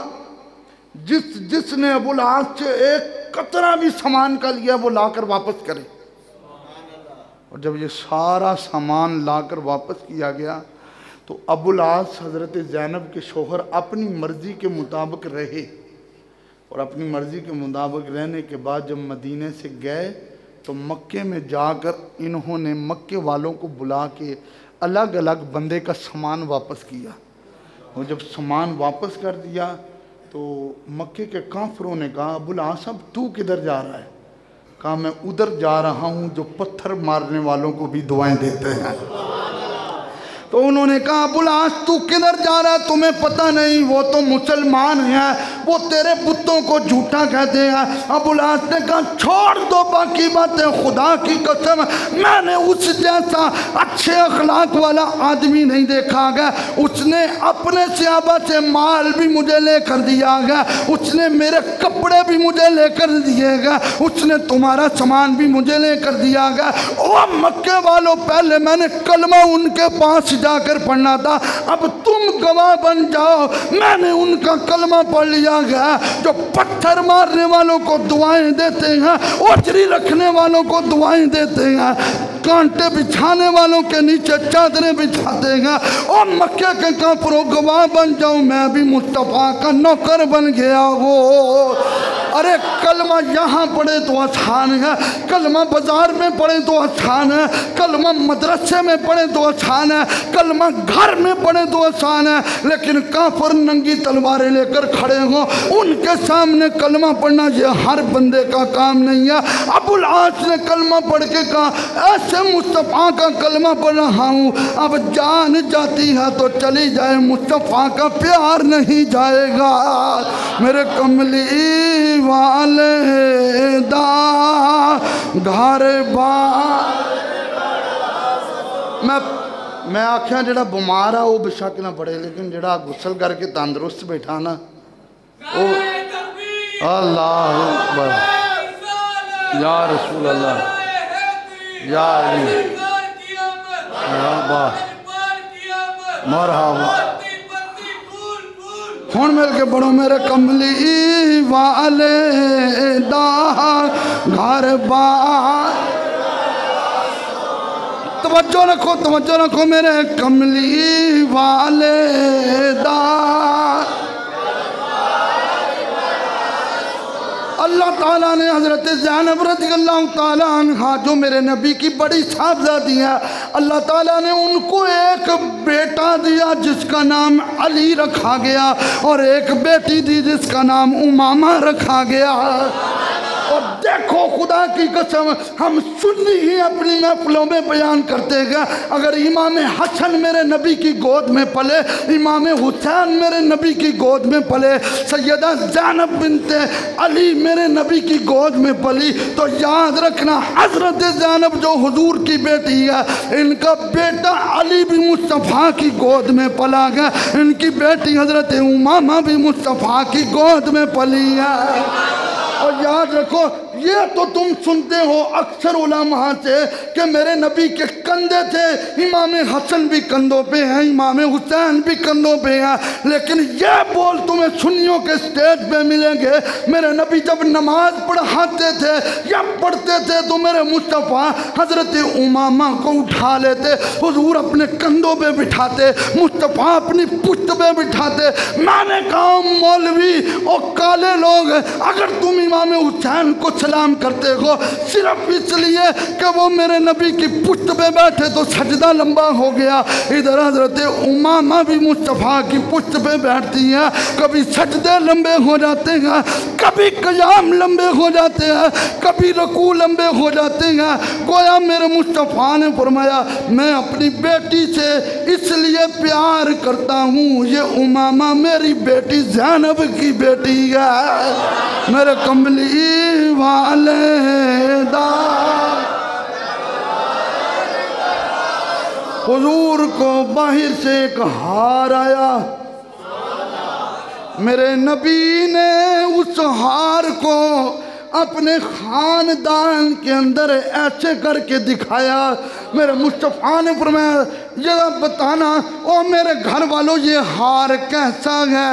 جس نے ابو العاص سے ایک قطرہ بھی سامان کا لیا وہ لا کر واپس کرے. اور جب یہ سارا سامان لا کر واپس کیا گیا تو ابو العاص حضرت زینب کے شوہر اپنی مرضی کے مطابق رہے، اور اپنی مرضی کے مطابق رہنے کے بعد جب مدینے سے گئے تو مکے میں جا کر انہوں نے مکے والوں کو بلا کے الگ الگ بندے کا سامان واپس کیا. اور جب سامان واپس کر دیا تو مکے کے کافروں نے کہا ابو العاص اب تو کدھر جا رہا ہے؟ کہا میں ادھر جا رہا ہوں جو پتھر مارنے والوں کو بھی دعائیں دیتے ہیں. تو انہوں نے کہا ابو العاص تو کدھر جا رہا ہے؟ تمہیں پتہ نہیں وہ تو مسلمان ہیں، وہ تیرے بتوں کو جھوٹا کہتے ہیں. ابو العاص نے کہا چھوڑ دو باقی باتیں، خدا کی قسم میں نے اس جیسا اچھے اخلاق والا آدمی نہیں دیکھا گیا. اس نے اپنے صحابہ سے مال بھی مجھے لے کر دیا گیا، اس نے میرے کپڑے بھی مجھے لے کر دیے گئے، اس نے تمہارا سامان بھی مجھے لے کر دیا گیا. او مکے والوں پہلے میں نے کلمہ ان کے پاس جا کر پڑھنا تھا، اب تم گواہ بن جاؤ میں نے ان کا کلمہ پڑھ لیا گیا. جو پتھر مارنے والوں کو دعائیں دیتے ہیں، اوجری رکھنے والوں کو دعائیں دیتے ہیں، کانٹے بچھانے والوں کے نیچے چادریں بچھاتے ہیں، اور مکہ کے کافروں گواہ بن جاؤ میں بھی مصطفیٰ کا نوکر بن گیا ہوں. ارے کلمہ یہاں پڑھے تو آسان ہے، کلمہ بازار میں پڑھے تو آسان ہے، کلمہ مدرسے میں پڑھے تو آسان ہے، کلمہ گھر میں پڑھے تو آسان ہے، لیکن کافر ننگی تلواریں لے کر کھڑے ہوں ان کے سامنے کلمہ پڑھنا یہ ہر بندے کا کام نہیں ہے. ابو العاص نے کلمہ پڑھ کے کہا ایسے مصطفیٰ کا کلمہ پڑھ رہا ہوں، اب جان جاتی ہے تو چلی جائے، مصطفیٰ کا پیار نہیں جائے گا. میرے کملی والے دا گھر بار میں آکھیاں جڑا بمار ہے وہ بشک نہ پڑے، لیکن جڑا غسل کر کے تندرست بیٹھا نا اللہ اکبر یا رسول اللہ یا علی مرحبا. ہون مل کے پڑھو میرے کملی والے دا گھر بار. توجہ رکھو میرے کملی والے دا. اللہ تعالیٰ نے حضرت زینب رضی اللہ تعالیٰ عنہ جو میرے نبی کی بڑی صاحبزادی ہے، اللہ تعالیٰ نے ان کو ایک بیٹا دیا جس کا نام علی رکھا گیا، اور ایک بیٹی دی جس کا نام امامہ رکھا گیا. اور دیکھو خدا کی قسم ہم سنی ہی اپنی محفلوں میں بیان کرتے گئے، اگر امام حسن میرے نبی کی گود میں پلے، امام حسین میرے نبی کی گود میں پلے، سیدہ زینب بنت علی میرے نبی کی گود میں پلی، تو یاد رکھنا حضرت زینب جو حضور کی بیٹی ہے ان کا بیٹا علی بھی مصطفیٰ کی گود میں پلا گیا، ان کی بیٹی حضرت امامہ بھی مصطفیٰ کی گود میں پلی ہے. اور یاد رکھو یہ تو تم سنتے ہو اکثر علماء سے کہ میرے نبی کے کندھے تھے، امام حسن بھی کندھوں پہ ہیں، امام حسین بھی کندھوں پہ ہیں، لیکن یہ بول تمہیں سنیوں کے سٹیج پہ ملیں گے میرے نبی جب نماز پڑھاتے تھے یا پڑھتے تھے تو میرے مصطفیٰ حضرت امامہ کو اٹھا لیتے، حضور اپنے کندھوں پہ بٹھاتے، مصطفیٰ اپنی پشت پہ بٹھاتے۔ میں نے کہا مولوی اور کالے لوگ اگر تم امام حسین کو سلام کرتے ہو صرف اس لیے کہ وہ میرے نبی کی پشت پہ بیٹھے تو سجدہ لمبا ہو گیا، ادھر حضرت امامہ بھی مصطفیٰ کی پشت پہ بیٹھتی ہیں، کبھی سجدے لمبے ہو جاتے ہیں، کبھی قیام لمبے ہو جاتے ہیں، کبھی رکوع لمبے ہو جاتے ہیں۔ گویا میرے مصطفیٰ نے فرمایا میں اپنی بیٹی سے اس لیے پیار کرتا ہوں، یہ امامہ میری بیٹی زینب کی بیٹی ہے، میرے کملی والے دا۔ حضور کو باہر سے ایک ہار آیا، میرے نبی نے اس ہار کو اپنے خاندان کے اندر ایسے کر کے دکھایا۔ میرے مصطفیٰ نے فرمایا یہ بتانا او میرے گھر والوں یہ ہار کیسا ہے،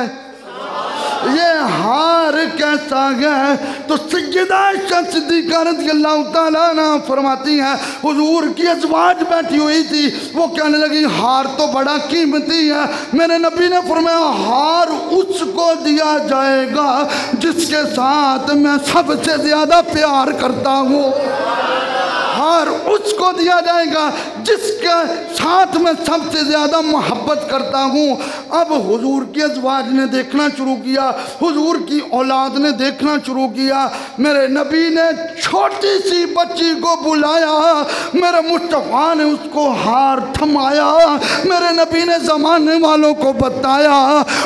یہ ہار کیسا ہے؟ تو سیدہ عائشہ صدیقہ رضی اللہ تعالیٰ عنہ فرماتی ہیں حضور کی ازواج بیٹھی ہوئی تھی، وہ کہنے لگی ہار تو بڑا قیمتی ہے۔ میرے نبی نے فرمایا ہار اس کو دیا جائے گا جس کے ساتھ میں سب سے زیادہ پیار کرتا ہوں، ہار اس کو دیا جائے گا جس کے ساتھ میں سب سے زیادہ محبت کرتا ہوں۔ اب حضور کی ازواج نے دیکھنا شروع کیا، حضور کی اولاد نے دیکھنا شروع کیا، میرے نبی نے چھوٹی سی بچی کو بلایا، میرے مصطفیٰ نے اس کو ہار تھمایا، میرے نبی نے زمانے والوں کو بتایا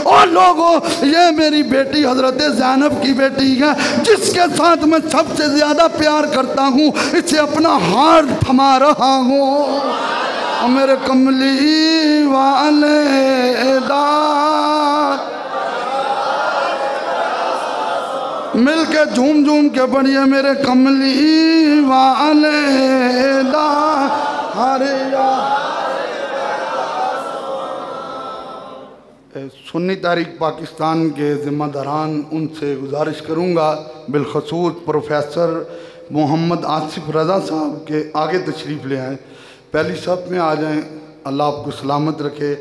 اور لوگوں یہ میری بیٹی حضرت زینب کی بیٹی ہے جس کے ساتھ میں سب سے زیادہ پیار کرتا ہوں، اسے اپنا ہار تھما رہا ہوں۔ اور میرے کملی والے دا مل کے جھوم جھوم کے پڑھیے میرے کملی والے دا ہریا۔ سنی تحریک پاکستان کے ذمہ داران ان سے گزارش کروں گا بالخصوص پروفیسر محمد آصف رضا صاحب کے آگے تشریف لے آئیں، پہلی صف میں آ جائیں، اللہ آپ کو سلامت رکھے۔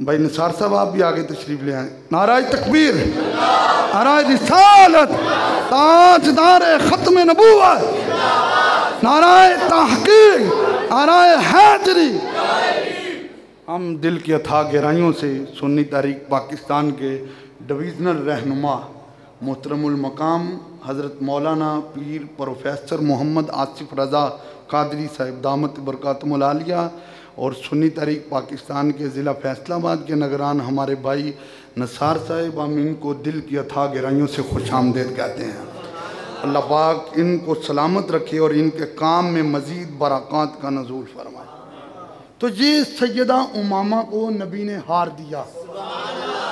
بھائی نثار صاحب آپ بھی آگے تشریف لے آئیں۔ نعرہ تکبیر، نعرہ رسالت، تاجدار ختم نبوت، نعرہ تحقیق، نعرہ حیدری۔ ہم دل کی اتھاہ گہرائیوں سے سنی تحریک پاکستان کے ڈویژنل رہنما محترم المقام حضرت مولانا پیر پروفیسر محمد آصف رضا قادری صاحب دامت برکاتہم العالیہ اور سنی تحریک پاکستان کے ضلع فیصل آباد کے نگران ہمارے بھائی نثار صاحب، ہم ان کو دل کی اتھاہ گہرائیوں سے خوش آمدید کہتے ہیں۔ اللہ پاک ان کو سلامت رکھے اور ان کے کام میں مزید برکات کا نزول فرمائے۔ تو یہ سیدہ امامہ کو نبی نے ہار دیا۔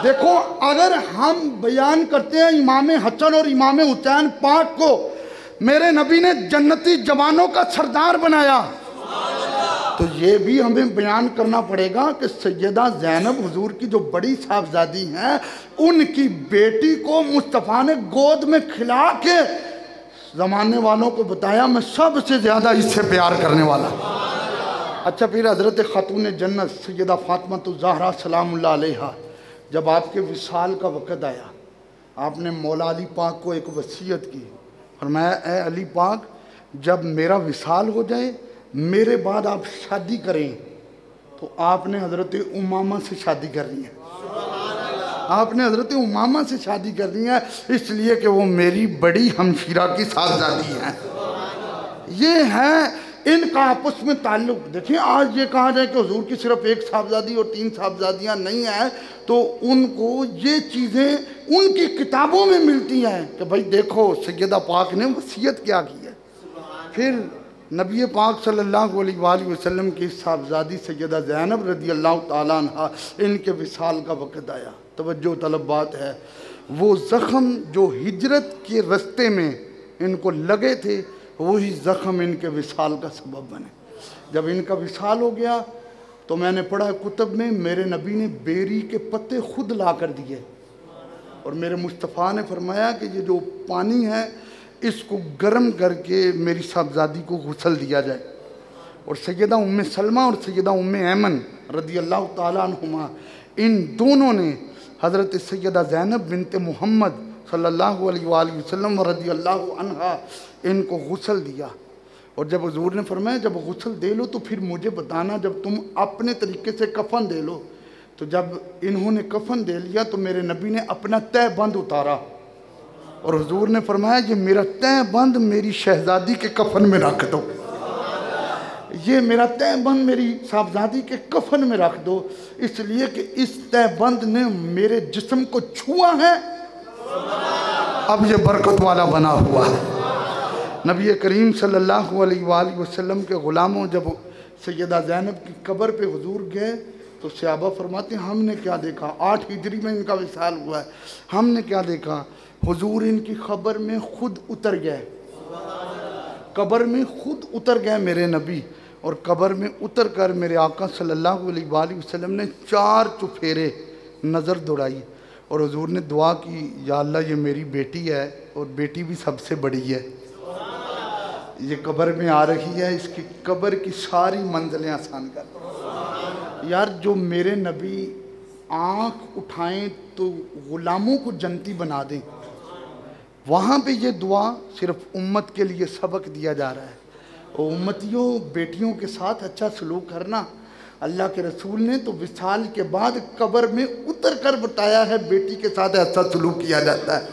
دیکھو اگر ہم بیان کرتے ہیں امام حسن اور امام حسین پاک کو میرے نبی نے جنتی جوانوں کا سردار بنایا، تو یہ بھی ہمیں بیان کرنا پڑے گا کہ سیدہ زینب حضور کی جو بڑی صاحبزادی ہیں ان کی بیٹی کو مصطفیٰ نے گود میں کھلا کے زمانے والوں کو بتایا میں سب سے زیادہ اس سے پیار کرنے والا۔ اچھا پھر حضرت خاتون جنت سیدہ فاطمہ الزہرا سلام اللہ علیہا جب آپ کے وصال کا وقت آیا، آپ نے مولا علی پاک کو ایک وصیت کی، فرمایا اے علی پاک جب میرا وصال ہو جائے میرے بعد آپ شادی کریں، تو آپ نے حضرت امامہ سے شادی کرنی ہے، آپ نے حضرت امامہ سے شادی کرنی ہے، اس لیے کہ وہ میری بڑی ہمشیرہ کی صاحبزادی ہیں۔ یہ ہے ان کا آپس میں تعلق۔ دیکھیں آج یہ کہا جائے کہ حضور کی صرف ایک صاحبزادی اور 3 صاحبزادیاں نہیں ہیں، تو ان کو یہ چیزیں ان کی کتابوں میں ملتی ہیں کہ بھائی دیکھو سیدہ پاک نے وصیت کیا کی ہے۔ پھر نبی پاک صلی اللہ علیہ وآلہ وسلم کی صاحبزادی سیدہ زینب رضی اللہ تعالیٰ عنہ ان کے وصال کا وقت آیا۔ توجہ طلب بات ہے، وہ زخم جو ہجرت کے رستے میں ان کو لگے تھے وہی زخم ان کے وصال کا سبب بنے۔ جب ان کا وصال ہو گیا تو میں نے پڑھا کتب میں میرے نبی نے بیری کے پتے خود لا کر دیے، اور میرے مصطفیٰ نے فرمایا کہ یہ جو پانی ہے اس کو گرم کر کے میری صاحبزادی کو غسل دیا جائے۔ اور سیدہ ام سلمہ اور سیدہ ام ایمن رضی اللہ تعالیٰ عنہما، ان دونوں نے حضرت سیدہ زینب بنت محمد صلی اللہ علیہ وآلہ وسلم رضی اللہ عنہا ان کو غسل دیا۔ اور جب حضور نے فرمایا جب غسل دے لو تو پھر مجھے بتانا، جب تم اپنے طریقے سے کفن دے لو۔ تو جب انہوں نے کفن دے لیا تو میرے نبی نے اپنا تہ بند اتارا، اور حضور نے فرمایا یہ میرا تہ بند میری شہزادی کے کفن میں رکھ دو، یہ میرا تہ بند میری صاحبزادی کے کفن میں رکھ دو، اس لیے کہ اس تہ بند نے میرے جسم کو چھوا ہے، اب یہ برکت والا بنا ہوا ہے۔ نبی کریم صلی اللہ علیہ وآلہ وسلم کے غلاموں جب سیدہ زینب کی قبر پہ حضور گئے تو صحابہ فرماتے ہیں ہم نے کیا دیکھا، 8 ہجری میں ان کا وصال ہوا ہے، ہم نے کیا دیکھا، حضور ان کی قبر میں خود اتر گئے، قبر میں خود اتر گئے میرے نبی، اور قبر میں اتر کر میرے آقا صلی اللہ علیہ وآلہ وسلم نے 4 چفیرے نظر دوڑائی، اور حضور نے دعا کی یا اللہ یہ میری بیٹی ہے اور بیٹی بھی سب سے بڑی ہے، یہ قبر میں آ رہی ہے، اس کی قبر کی ساری منزلیں آسان کر۔ یار جو میرے نبی آنکھ اٹھائیں تو غلاموں کو جنتی بنا دیں، وہاں پہ یہ دعا صرف امت کے لیے سبق دیا جا رہا ہے۔ اور امتیوں بیٹیوں کے ساتھ اچھا سلوک کرنا، اللہ کے رسول نے تو وصال کے بعد قبر میں اتر کر بتایا ہے بیٹی کے ساتھ ایسا سلوک کیا جاتا ہے۔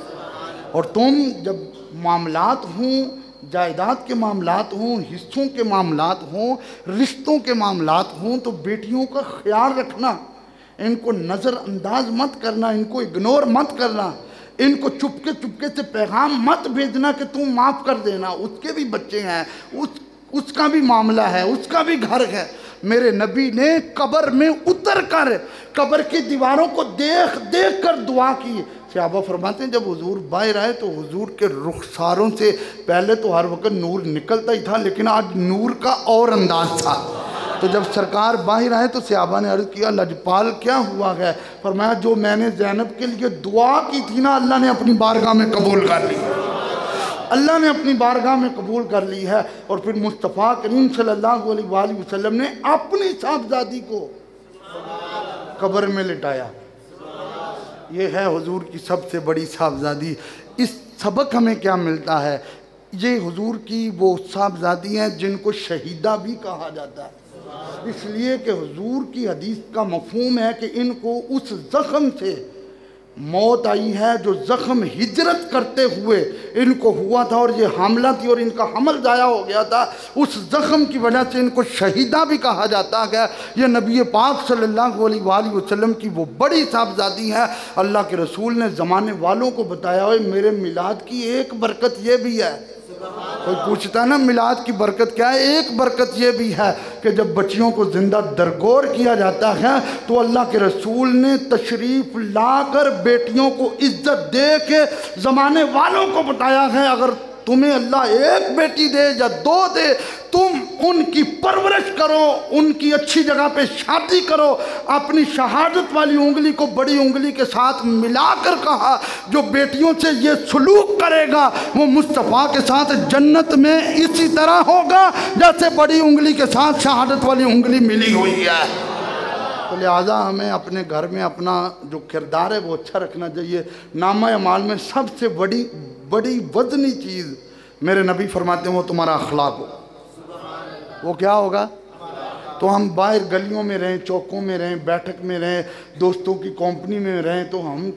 اور تم جب معاملات ہوں، جائیداد کے معاملات ہوں، حصوں کے معاملات ہوں، رشتوں کے معاملات ہوں، تو بیٹیوں کا خیال رکھنا، ان کو نظر انداز مت کرنا، ان کو اگنور مت کرنا، ان کو چپکے سے پیغام مت بھیجنا کہ تم معاف کر دینا، اس کے بھی بچے ہیں، اس کا بھی معاملہ ہے، اس کا بھی گھر ہے۔ میرے نبی نے قبر میں اتر کر قبر کی دیواروں کو دیکھ دیکھ کر دعا کی۔ صحابہ فرماتے ہیں جب حضور باہر آئے تو حضور کے رخساروں سے پہلے تو ہر وقت نور نکلتا ہی تھا، لیکن آج نور کا اور انداز تھا۔ تو جب سرکار باہر آئے تو صحابہ نے عرض کیا لجپال کیا ہوا ہے؟ فرمایا جو میں نے زینب کے لیے دعا کی تھی نا، اللہ نے اپنی بارگاہ میں قبول کر لی، اللہ نے اپنی بارگاہ میں قبول کر لی ہے۔ اور پھر مصطفیٰ کریم صلی اللہ علیہ وآلہ وسلم نے اپنی صاحبزادی کو قبر میں لٹایا۔ یہ ہے حضور کی سب سے بڑی صاحبزادی۔ اس سبق ہمیں کیا ملتا ہے؟ یہ حضور کی وہ صاحبزادی ہیں جن کو شہیدہ بھی کہا جاتا ہے، اس لیے کہ حضور کی حدیث کا مفہوم ہے کہ ان کو اس زخم سے موت آئی ہے جو زخم ہجرت کرتے ہوئے ان کو ہوا تھا، اور یہ حاملہ تھی اور ان کا حمل ضائع ہو گیا تھا، اس زخم کی وجہ سے ان کو شہیدہ بھی کہا جاتا ہے۔ یہ نبی پاک صلی اللہ علیہ وآلہ وسلم کی وہ بڑی صاحبزادی ہے۔ اللہ کے رسول نے زمانے والوں کو بتایا ہوئے میرے میلاد کی ایک برکت یہ بھی ہے، کوئی پوچھتا ہے نا میلاد کی برکت کیا ہے، ایک برکت یہ بھی ہے کہ جب بچیوں کو زندہ درگور کیا جاتا ہے تو اللہ کے رسول نے تشریف لا کر بیٹیوں کو عزت دے کے زمانے والوں کو بتایا ہے اگر تمہیں اللہ ایک بیٹی دے یا 2 دے، تم ان کی پرورش کرو، ان کی اچھی جگہ پہ شادی کرو۔ اپنی شہادت والی انگلی کو بڑی انگلی کے ساتھ ملا کر کہا جو بیٹیوں سے یہ سلوک کرے گا وہ مصطفیٰ کے ساتھ جنت میں اسی طرح ہوگا جیسے بڑی انگلی کے ساتھ شہادت والی انگلی ملی ہوئی ہے۔ تو لہٰذا ہمیں اپنے گھر میں اپنا جو کردار ہے وہ اچھا رکھنا چاہیے۔ نامہ اعمال میں سب سے بڑی وزنی چیز میرے نبی فرماتے ہیں وہ تمہارا اخلاق ہو۔ وہ کیا ہوگا؟ تو ہم باہر گلیوں میں رہیں، چوکوں میں رہیں، بیٹھک میں رہیں، دوستوں کی کمپنی میں رہیں تو ہم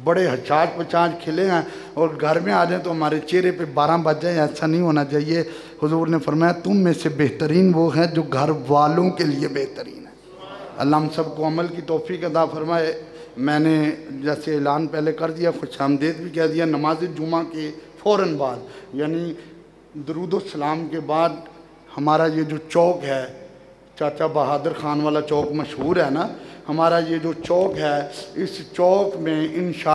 بڑے ہچاج پچاج کھلے ہیں، اور گھر میں آ جائیں تو ہمارے چہرے پہ 12 بج جائیں، ایسا نہیں ہونا چاہیے۔ حضور نے فرمایا تم میں سے بہترین وہ ہیں جو گھر والوں کے لیے بہترین ہے۔ اللہ ہم سب کو عمل کی توفیق عطا فرمائے۔ میں نے جیسے اعلان پہلے کر دیا، خوش آمدید بھی کہہ دیا، نماز جمعہ کے فوراً بعد یعنی درود و سلام کے بعد ہمارا یہ جو چوک ہے، چاچا بہادر خان والا چوک مشہور ہے نا، ہمارا یہ جو چوک ہے اس چوک میں انشاءاللہ